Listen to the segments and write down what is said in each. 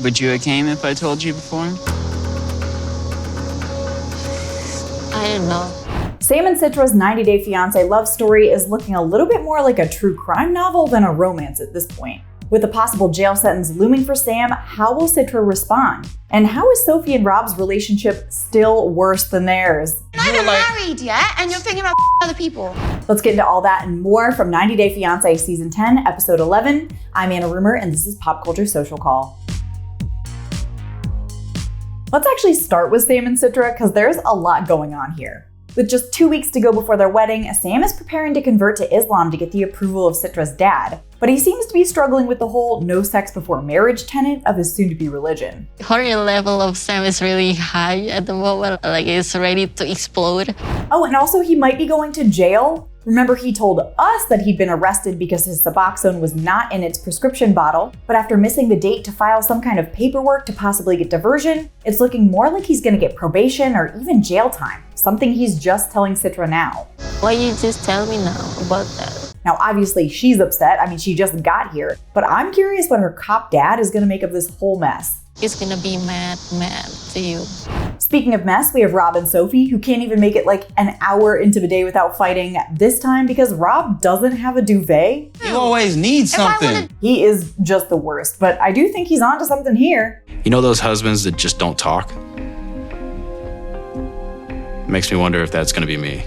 Would you have came if I told you before? I don't know. Sam and Citra's 90-Day Fiancé love story is looking a little bit more like a true crime novel than a romance at this point. With a possible jail sentence looming for Sam, how will Citra respond? And how is Sophie and Rob's relationship still worse than theirs? You're not even married yet, and you're thinking about other people. Let's get into all that and more from 90-Day Fiancé Season 10, Episode 11. I'm Anna Rumor, and this is Pop Culture Social Call. Let's actually start with Sam and Citra because there's a lot going on here. With just 2 weeks to go before their wedding, Sam is preparing to convert to Islam to get the approval of Citra's dad, but he seems to be struggling with the whole no sex before marriage tenet of his soon-to-be religion. Horror level of Sam is really high at the moment, like it's ready to explode. Oh, and also he might be going to jail. Remember, he told us that he'd been arrested because his Suboxone was not in its prescription bottle, but after missing the date to file some kind of paperwork to possibly get diversion, it's looking more like he's gonna get probation or even jail time, something he's just telling Citra now. Why you just tell me now about that? Now, obviously, she's upset. I mean, she just got here, but I'm curious what her cop dad is gonna make of this whole mess. He's gonna be mad to you. Speaking of mess, we have Rob and Sophie, who can't even make it like an hour into the day without fighting, this time because Rob doesn't have a duvet. You always need something. He is just the worst, but I do think he's onto something here. You know those husbands that just don't talk? Makes me wonder if that's gonna be me.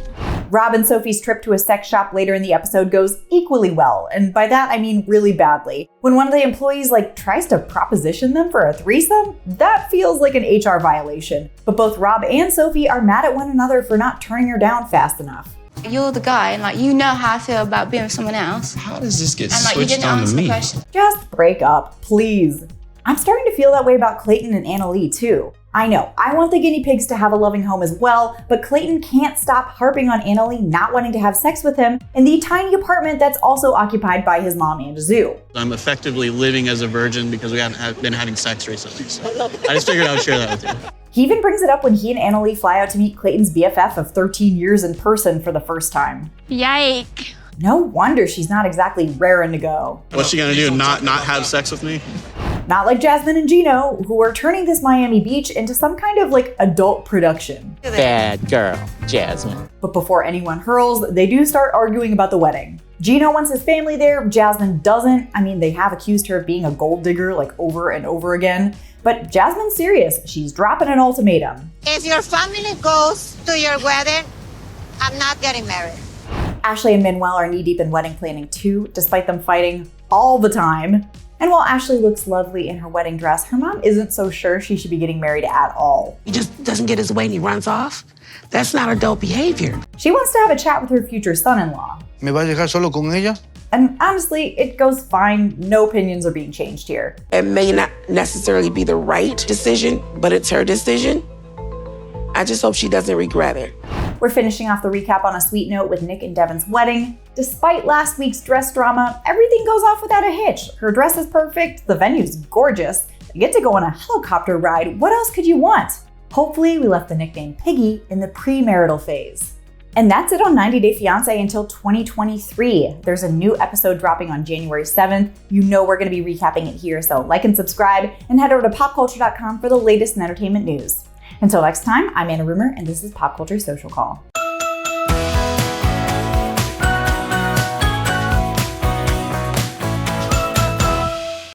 Rob and Sophie's trip to a sex shop later in the episode goes equally well, and by that I mean really badly. When one of the employees tries to proposition them for a threesome, that feels like an HR violation. But both Rob and Sophie are mad at one another for not turning her down fast enough. You're the guy, and you know how I feel about being with someone else. How does this get And you switched didn't on answer to the me? question. Just break up, please. I'm starting to feel that way about Clayton and Annalee too. I know, I want the guinea pigs to have a loving home as well, but Clayton can't stop harping on Annalee not wanting to have sex with him in the tiny apartment that's also occupied by his mom and a zoo. I'm effectively living as a virgin because we haven't been having sex recently. So I just figured I would share that with you. He even brings it up when he and Annalee fly out to meet Clayton's BFF of 13 years in person for the first time. Yike. No wonder she's not exactly raring to go. What's she gonna do? Not have sex with me? Not like Jasmine and Gino, who are turning this Miami Beach into some kind of adult production. Bad girl, Jasmine. But before anyone hurls, they do start arguing about the wedding. Gino wants his family there, Jasmine doesn't. I mean, they have accused her of being a gold digger over and over again. But Jasmine's serious. She's dropping an ultimatum. If your family goes to your wedding, I'm not getting married. Ashley and Manuel are knee-deep in wedding planning too, despite them fighting all the time. And while Ashley looks lovely in her wedding dress, her mom isn't so sure she should be getting married at all. He just doesn't get his way and he runs off. That's not adult behavior. She wants to have a chat with her future son-in-law. ¿Me va a dejar solo con ella? And honestly, it goes fine. No opinions are being changed here. It may not necessarily be the right decision, but it's her decision. I just hope she doesn't regret it. We're finishing off the recap on a sweet note with Nick and Devin's wedding. Despite last week's dress drama, everything goes off without a hitch. Her dress is perfect, the venue's gorgeous, they get to go on a helicopter ride. What else could you want? Hopefully, we left the nickname Piggy in the premarital phase. And that's it on 90 Day Fiancé until 2023. There's a new episode dropping on January 7th. You know we're going to be recapping it here, so like and subscribe, and head over to popculture.com for the latest in entertainment news. Until next time, I'm Anna Rumor, and this is Pop Culture Social Call.